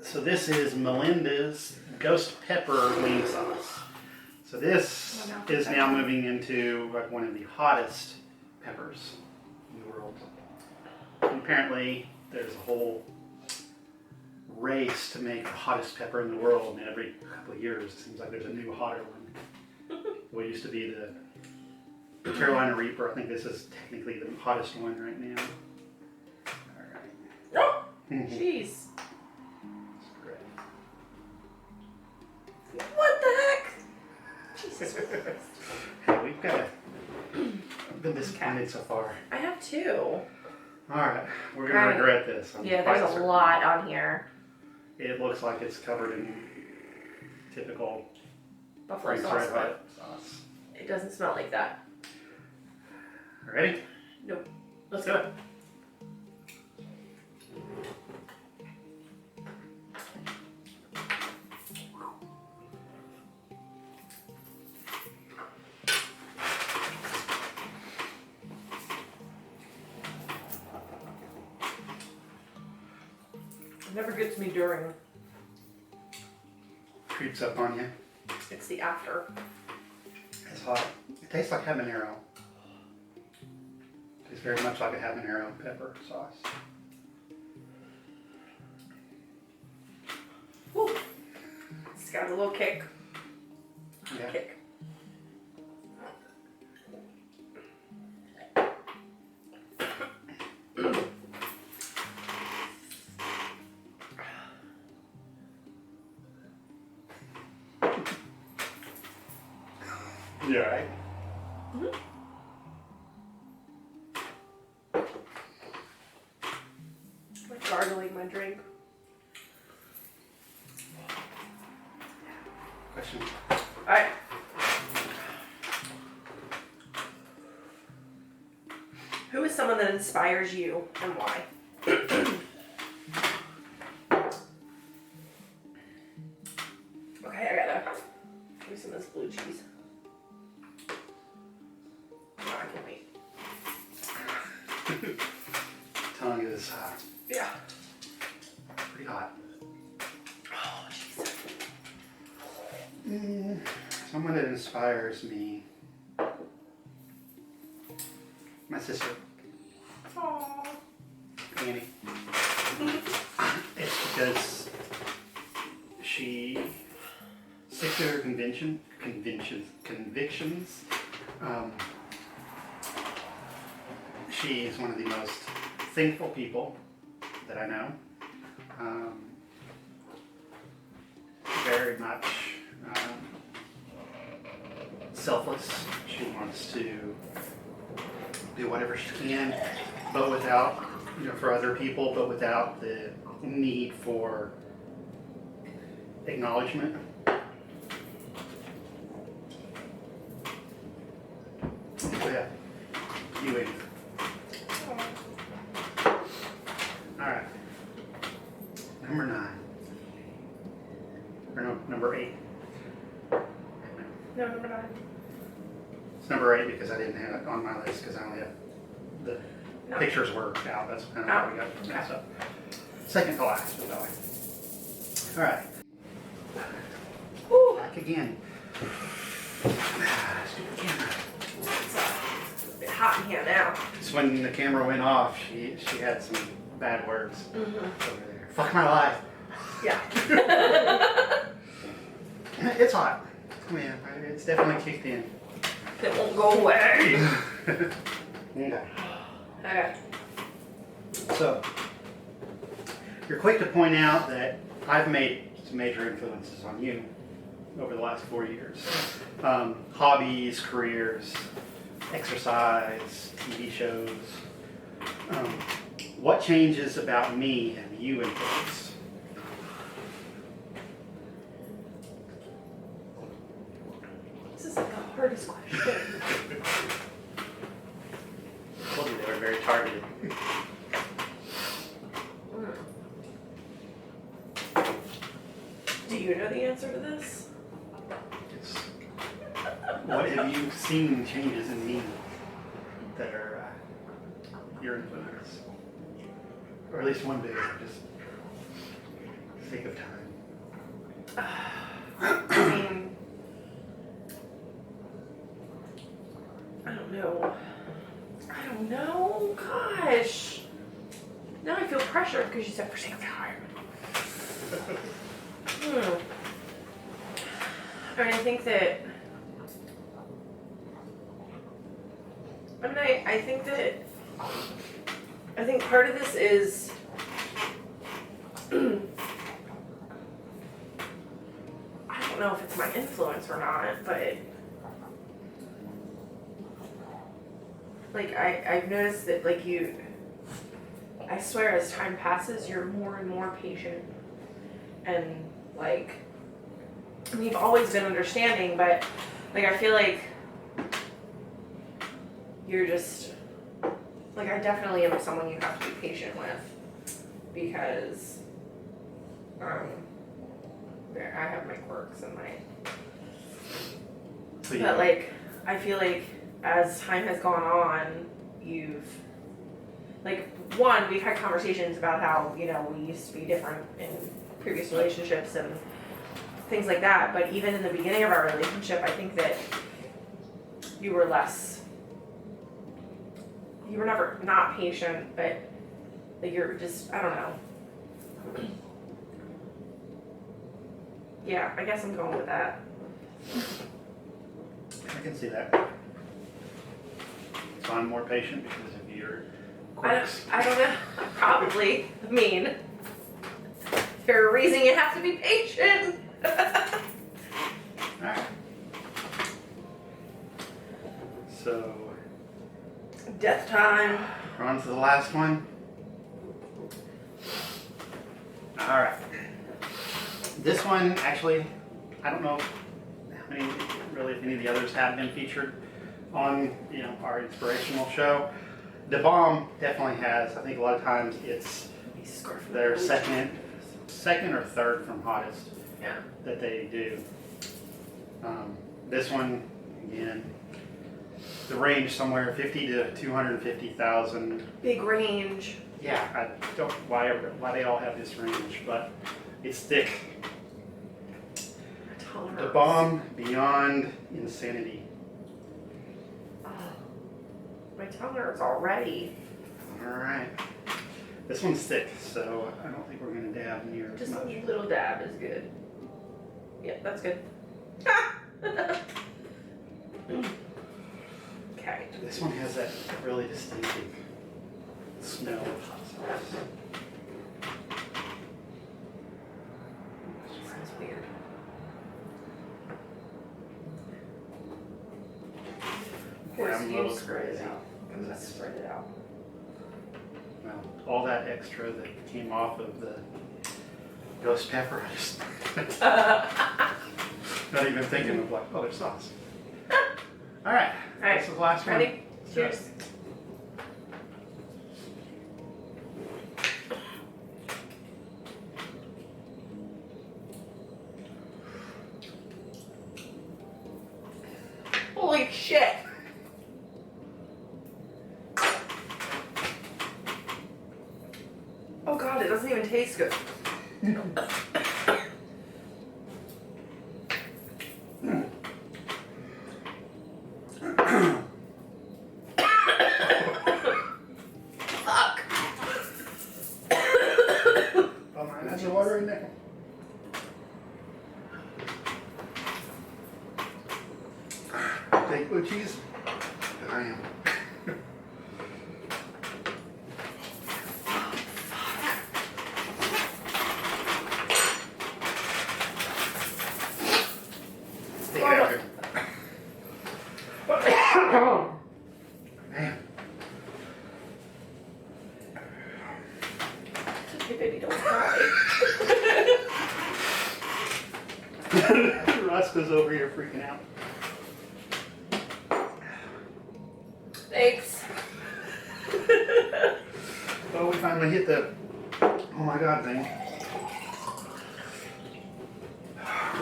So this is Melinda's Ghost Pepper Wing Sauce. So this is now moving into like one of the hottest peppers in the world. And apparently there's a whole race to make the hottest pepper in the world, and every couple of years it seems like there's a new hotter one. What used to be the Carolina Reaper, I think this is technically the hottest one right now. Alright. Oh! Jeez. What the heck? Jesus Christ. Hey, we've got been disappointed so far. I have two. Alright, we're going to regret this. Yeah, there's a lot on here. It looks like it's covered in typical Buffalo Frank's sauce, Red Hot but sauce. it doesn't smell like that. Ready? Nope. Let's do it. It never gets me during. Creeps up on you. It's the after. It's hot. It tastes like habanero. It tastes very much like a habanero pepper sauce. Woo. It's got a little kick. Yeah. Kick. You alright? Mm-hmm. Like gargling my drink. Question. Alright. Who is someone that inspires you and why? Okay, I gotta do some of this blue cheese. Oh, I can't wait. Tongue is Yeah. pretty hot. Oh, jeez. Someone that inspires me. My sister, Aww. Annie. It's because she sticks to her convictions. She's one of the most thankful people that I know. Very much selfless. She wants to do whatever she can, but without, for other people, but without the need for acknowledgement. So yeah, you win. Alright. Number 9. Or no, number 8. No, number 9. It's number 8 because I didn't have it on my list because I only have the pictures were out. That's kind of how we got messed up. Second to last, by the way. Alright. Back again. Stupid camera. It's a bit hot in here now. Just when the camera went off, she had some bad words over there. Fuck my life. Yeah. It's hot. Man, it's definitely kicked in. It won't go away. Okay. Okay. So, you're quick to point out that I've made some major influences on you over the last 4 years. Hobbies, careers, exercise, TV shows. What changes about me have you influenced? This is like the hardest question. I told you they were very targeted. you know the answer to this? It's, what have you seen changes in me that are your influence? Or at least one big, just sake of time. I mean, I don't know. I don't know. Gosh. Now I feel pressure because you said for sake of time. I mean, I think that. I think part of this is. I don't know if it's my influence or not, but like I've noticed that like I swear as time passes you're more and more patient, and like I mean, you've always been understanding, but like I feel like you're just like I definitely am someone you have to be patient with because I have my quirks and my but like I feel like as time has gone on you've like one we've had conversations about how you know we used to be different in previous relationships and things like that, but even in the beginning of our relationship I think that you were never not patient, but like you're just I don't know. Yeah, I guess I'm going with that. I can see that. So I'm more patient because of your quirks. I don't know. Probably. I mean, there's a reason you have to be patient. Alright. So Death time. we're on to the last one. Alright. This one, actually, I don't know how many, really, if any of the others have been featured on, you know, our inspirational show. The Bomb definitely has. I think a lot of times it's their second or third from hottest that they do. This one, again, the range somewhere 50 to 250,000. Big range. Yeah, I don't why they all have this range, but it's thick. The Bomb Beyond Insanity. Oh, my tongue hurts already. Alright. This one's thick, so I don't think we're going to dab near as Just much. a little dab is good. Yep, that's good. Okay. This one has that really distinctive smell of hot sauce. Sounds weird. Yeah, I'm a little spread it crazy. out. I'm gonna spread it out. Well, all that extra that came off of the ghost pepper, I just not even thinking of like other sauce. Alright, Alright, this is the last one. ready? Cheers. Holy shit! Oh god, it doesn't even taste good. Fuck. Oh my, that's the water in there. Take blue cheese? I am. Take it out here. Man. It's okay, baby, don't cry. Russ goes over here freaking out. Thanks. Oh, we finally hit the oh my god thing.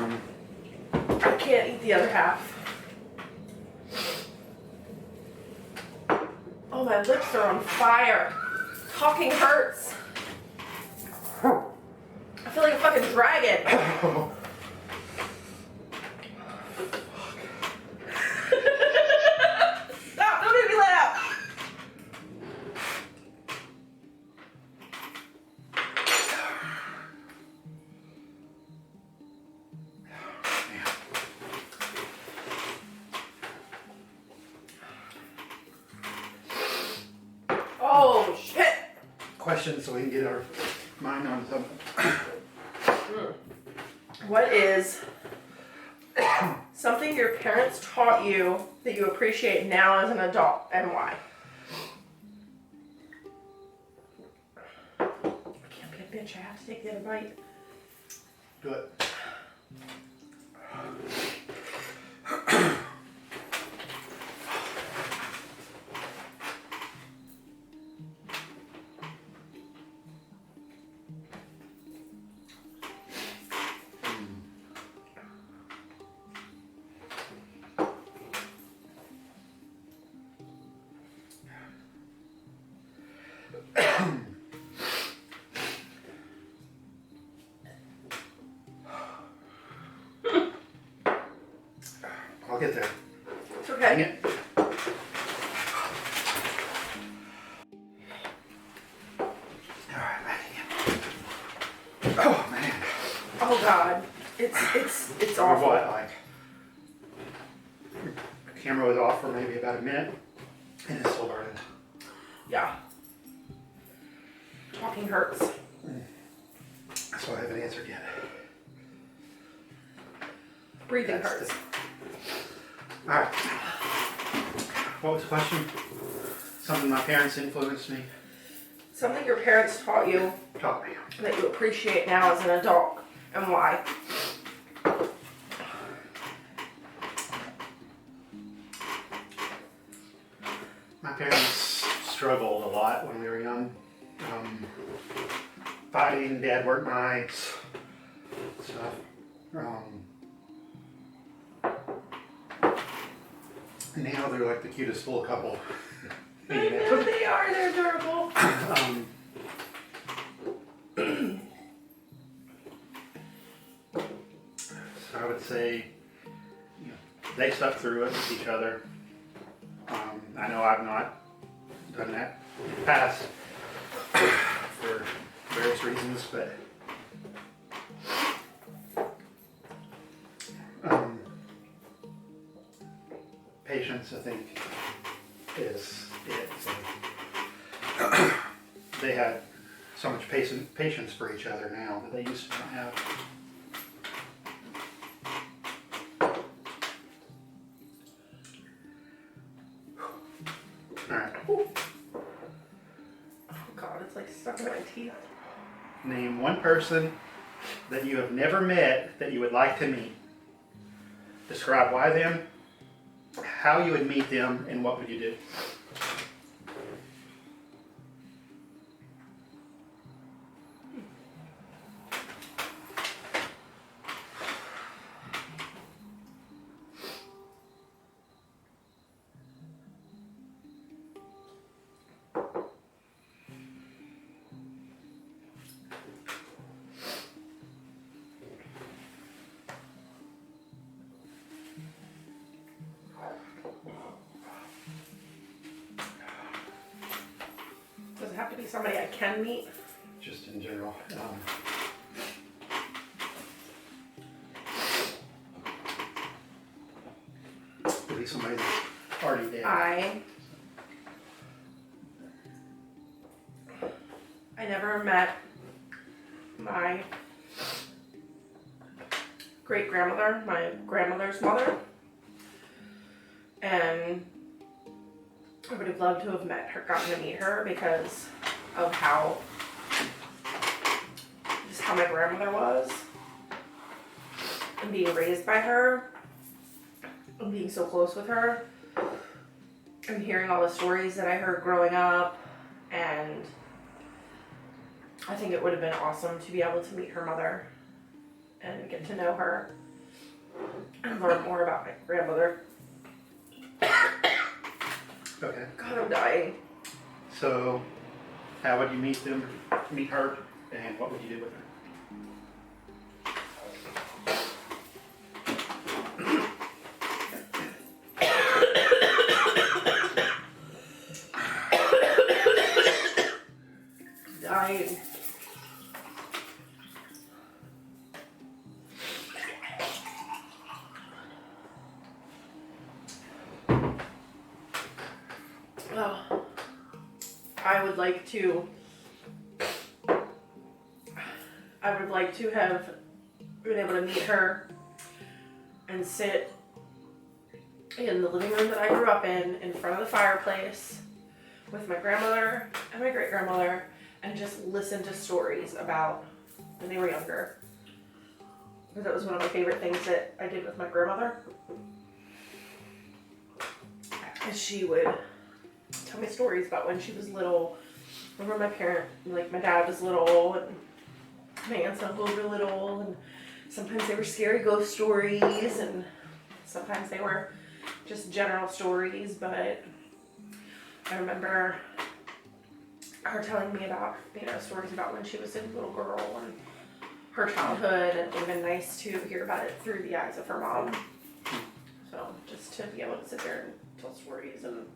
I can't eat the other half. Oh, my lips are on fire. Talking hurts. I feel like a fucking dragon. Stop, don't make me laugh. Oh, shit. Questions so we can get our mind on something. What is something your parents taught you that you appreciate now as an adult, and why? I can't be a bitch. I have to take the other bite. Do it. I'll get there. It's Dang okay. it. Alright, back again. Oh man. Oh God, it's Or awful. what? Like, the camera was off for maybe about a minute, and it's still burning. Yeah. Talking hurts. So I haven't answered yet. Breathing That's hurts. Alright. What was the question? Something my parents influenced me. Something your parents taught you Taught me. that you appreciate now as an adult, and why? My parents struggled a lot when we were young. Fighting, dad worked nights, stuff. Now they're like the cutest little couple. I know they are. They're adorable. So I would say, you know, they stuck through it with each other. I know I've not done that in the past for various reasons, but patience, I think, is it. So, they had so much patience for each other now that they used to not have. All right. Oh God, it's like stuck in my teeth. Name one person that you have never met that you would like to meet. Describe why them, how you would meet them, and what would you do? Does it have to be somebody I can meet? Just in general. Could be somebody that's already dead. I never met my great grandmother, my grandmother's mother, and I would have loved to have met her, gotten to meet her because of how my grandmother was, and being raised by her, and being so close with her, and hearing all the stories that I heard growing up, and I think it would have been awesome to be able to meet her mother and get to know her and learn more about my grandmother. Okay. God, I'm dying. So, how would you meet her, and what would you do with her? Dying. Oh, I would like to have been able to meet her and sit in the living room that I grew up in front of the fireplace with my grandmother and my great grandmother, and just listen to stories about when they were younger. Because that was one of my favorite things that I did with my grandmother. And she would tell me stories about when she was little, when my dad was little, and my aunts and uncles were little, and sometimes they were scary ghost stories, and sometimes they were just general stories, but I remember her telling me about, stories about when she was a little girl and her childhood, and it would have been nice to hear about it through the eyes of her mom. So just to be able to sit there and tell stories and...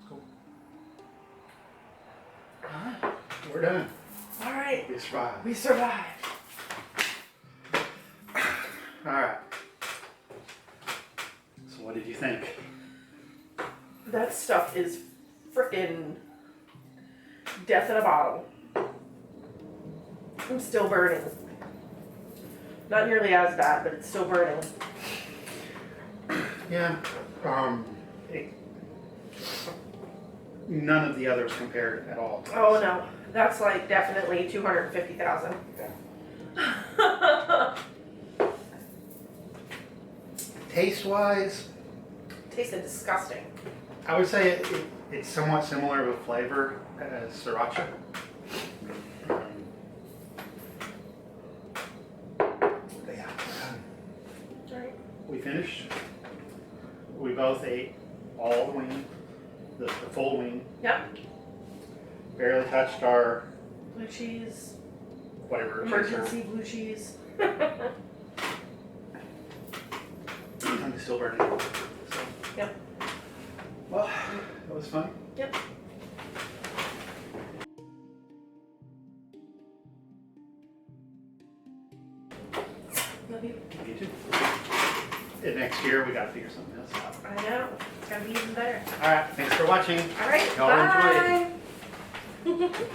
Cool. Alright, we're done. Alright. We survived. We survived. Alright. So what did you think? That stuff is frickin' death in a bottle. I'm still burning. Not nearly as bad, but it's still burning. Yeah. None of the others compared at all. Oh no, that's like definitely 250,000. Yeah. Taste-wise, Tasted disgusting. I would say it's somewhat similar of a flavor as sriracha. But yeah, Right. we finished. We both ate all the wing, the full wing. Yep. Barely touched our Blue cheese. whatever. Emergency blue cheese. I'm still burning. So, Yep. well, that was fun. Yep. Love you. You too. And next year we got to figure something else out. I know. It's gotta be even better. All right. Thanks for watching. All right. Y'all Bye. enjoy it.